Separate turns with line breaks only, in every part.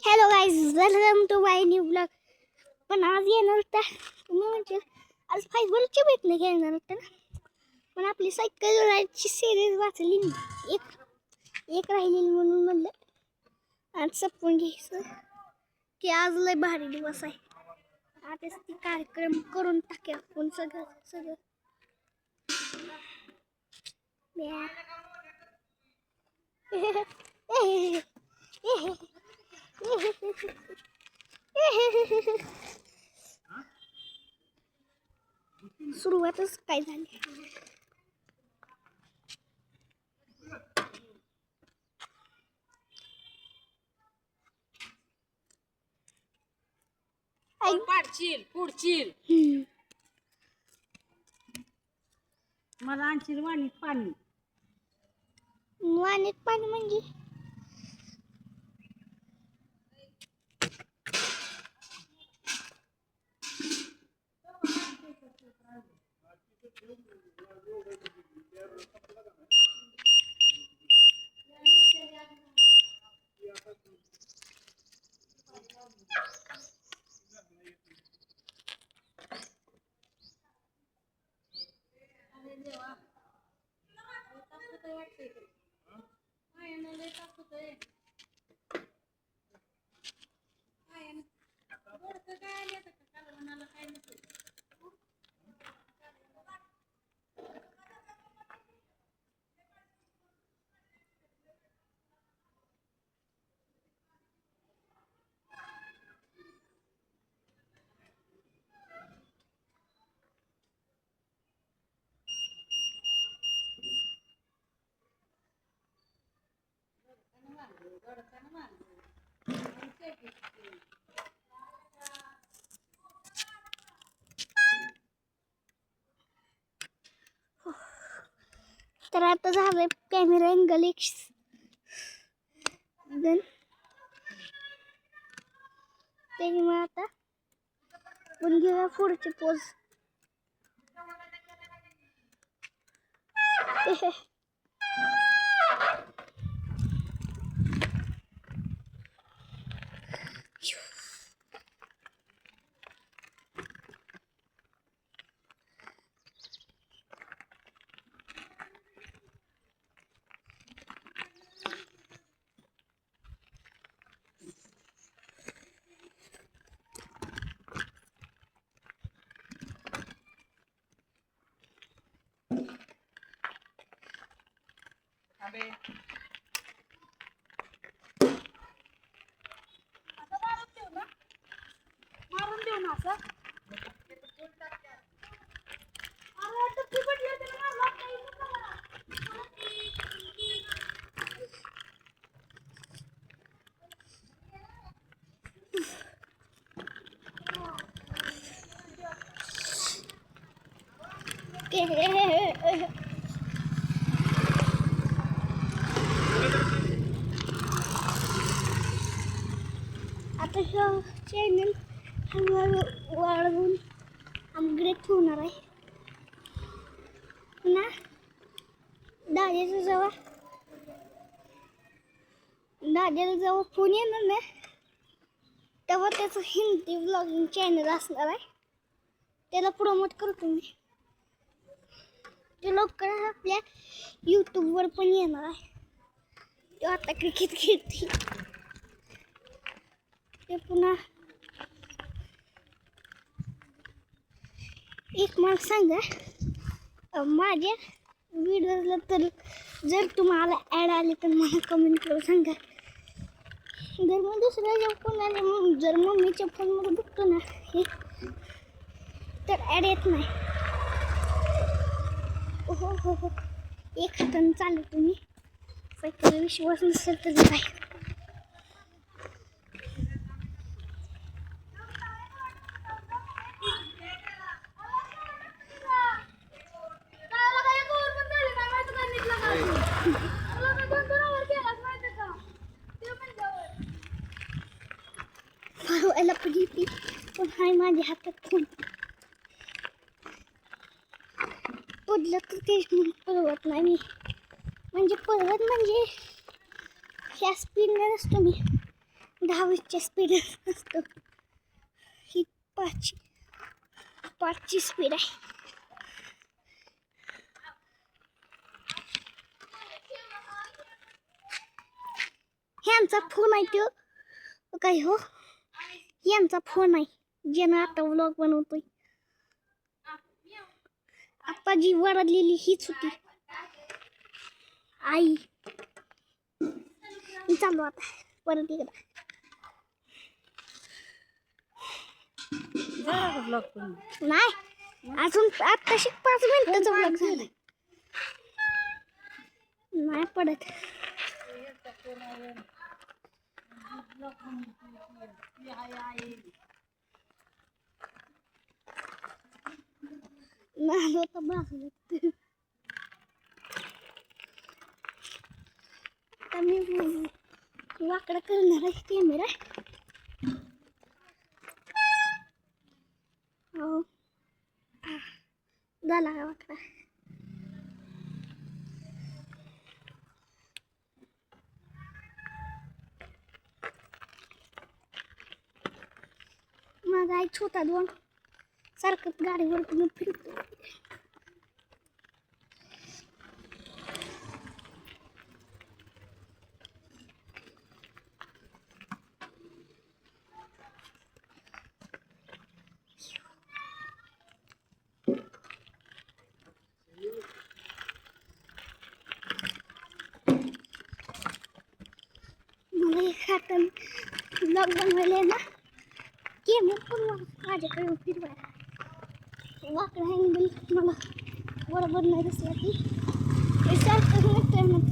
Hello guys, welcome to my new blog. पण आज येणार होता तुम्ही म्हणजे आज फायबरची भेटणे घेणार होतं ना. पण आपली सायकल राईडची सिरीज वाचली एक राहिलेली म्हणून म्हणलं आज संपवून घ्यायचं की आज लय भारी दिवस आहे. आताच ती कार्यक्रम करून टाकूया आपण सगळं सुरुवातच काय झाली.
पुढचील मला आणशील वाणीत पाणी.
वाणीत पाणी म्हणजे तर आता झालंय कॅमेरा अँगल गन त्यामुळे आता आपण घेऊया पुढची पोज.
मारून देऊ ना असं.
आता चॅनल हळूहळू वाढवून अपग्रेड होणार आहे ना. दादाला जेव्हा फोन येणार ना तेव्हा त्याचं हिंदी ब्लॉगिंग चॅनल असणार आहे. त्याला प्रमोट करतो मी. ते लवकर आपल्या यूट्यूबवर पण येणार आहे. तो आता क्रिकेट खेळते ते पुन्हा. एक मला सांगा माझ्या व्हिडिओला तर जर तुम्हाला ॲड आले तर मला कमेंट करून सांगा. जर मग दुसऱ्या कोणाला जर मम्मीच्या फोनमध्ये बघतो ना हे तर ॲड येत नाही. हो एक हातानं चालू तुम्ही सायकल विश्वास नसेल तर काय. फारवायला पाहिजे पण हाय माझ्या हातात फोन. पडलं तर ते पळवत नाही मी. म्हणजे पळवत म्हणजे ह्या स्पीडने नसतो मी. 10-20च्या स्पीड असतो. ही 5ची स्पीड आहे. ह्यांचा फोन आहे तो काय हो, यांचा फोन आहे ज्यानं आता व्लॉग बनवतोय. आता जी वरडलेली हीच होती आई. चालू आता परत इकडं. नाही अजून आत्ताशी 5 मिनिटाचा व्लॉग झालाय. नाही पडत. नाही होता बाजूला. आता मी वाकडा करणार आहे कॅमेरा. हो झाला का वाकडा. माझा आई छोटा दोन सारखं गाडीवर तुम्ही फिरतो. मला एक हातात ब्लॉग बनवायला ना कॅमेरा पण माझ्याकडे फिरवायला. वाकडा अँगल मला बरोबर नाही दिसला की सारखं म्हणतोय मग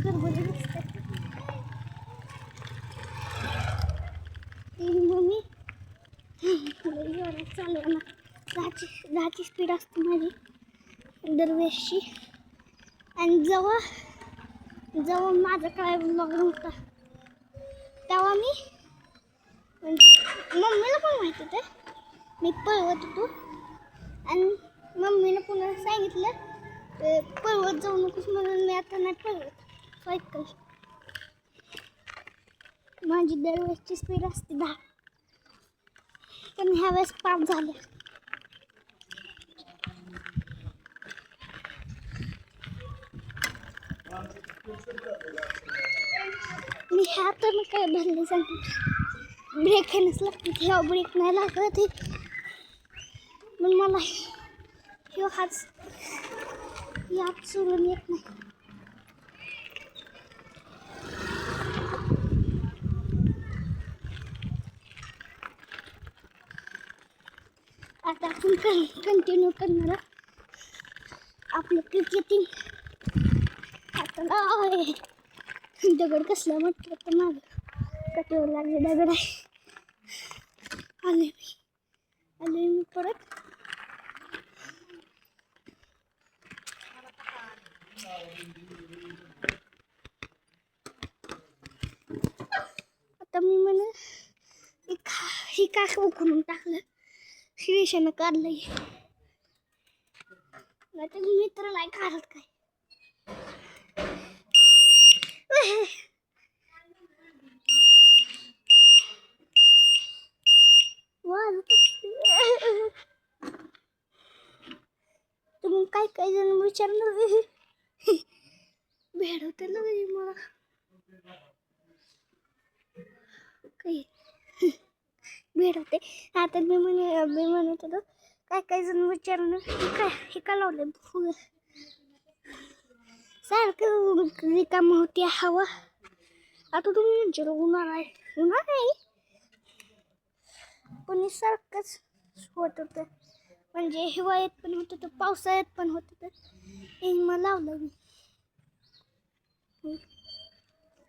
खरबरं दिसतं. ती मम्मी जोरात चालू ना. 10ची स्पीड असते माझी दरवेळेसची. आणि जेव्हा माझा काय ब्लॉग नव्हता तेव्हा मी म्हणजे मम्मीला पण माहिती होतं मी पळवत होतो. आणि मम्मीनं पुन्हा सांगितलं पळवत जाऊ नकोस म्हणून मी आता नाही पळवत सायकल. माझी दरवेळेसची स्पीड असते 10, पण ह्या वेळेस 5 झाल्या. मी हातानं काय भरले सांगते. ब्रेक हे नसला तेव्हा ब्रेक नाही लागत पण मला ह्यो हाच यात सोडून येत नाही. आता आपण कंटिन्यू करणार आपलं क्रिकेटिंग. आता दगड कसला म्हटलं तर माझं कटेवर लागले दगड आहे. आले मी परत. आता मी म्हण ही काख उकळून टाकलं. श्रीशानं काढलंय नाही तर मित्र नाही काढत काय. तुम्ही काय जण विचारणार भेडवते ना मला काही भेडवते. आता मी म्हणत होतो काय जण विचारणार हे का लावलं फुग सारखं रिकाम होती हवा. आता तुम्ही विचार उन्हाळा आहे पण सारखंच होत होतं. म्हणजे हिवाळ्यात पण होत होतं पावसाळ्यात पण होत होतं. मग लावलं मी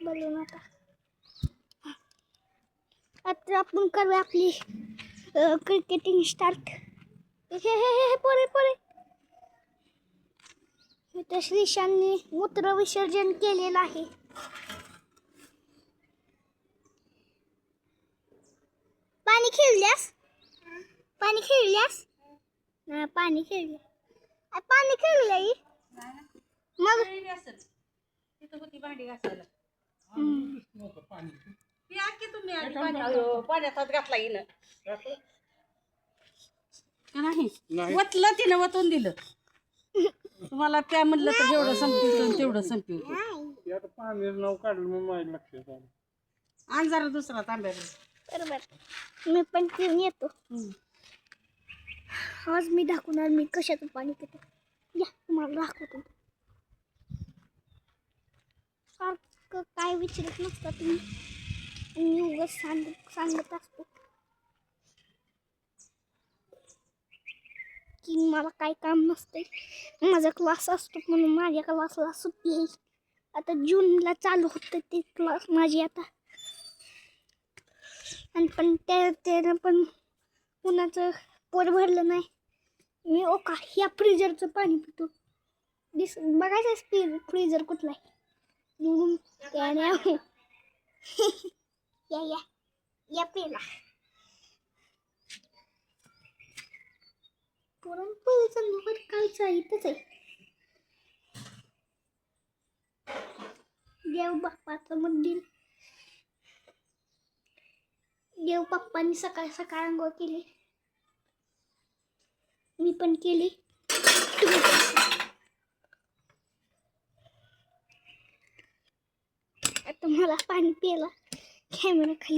बघून. आता आपण करूया आपली क्रिकेटिंग स्टार्ट. हे पोरे इथं श्रीशांनी मूत्र विसर्जन केलेलं आहे. पाणी खेळल्यास पाणी खेळलंय मग
भांडी घासायला. पाण्यात हात घातला हिनं
घातलं?
का नाही
नाही.
वतलं तिनं वतून दिलं तुम्हाला त्या म्हणलं तर जेवढं संपवतो तेवढं संपवतो
ते आता पाणी नाव काढलं मग माझ्या लक्षात आलं.
आणि जरा दुसरा तांब्या
बरोबर मी पण पिऊन येतो. आज मी दाखवणार मी कशाचं पाणी पितो. या तुम्हाला दाखवतो. सारखं काय विचारत नसता तुम्ही आणि मी उगाच सांगत असतो की मला काय काम नसतंय. माझा क्लास असतो म्हणून माझ्या क्लासला सुट्टी आहे. आता जूनला चालू होतं ते क्लास माझी आता. आणि पण त्यानं पण कुणाचं पोट भरलं नाही. मी ओका ह्या फ्रीजरचं पाणी पितो. बघायचं फ्रीजर कुठला आहे. या या या पेला पुरणपोळीचा नंबर कालचा इथंच आहे. देव बाप्पाचं मंदिर. देव बाप्पांनी सकाळ सकाळ अंघोळ केली. मी पण केली. आता मला पाणी प्यायला कॅमेरा खाली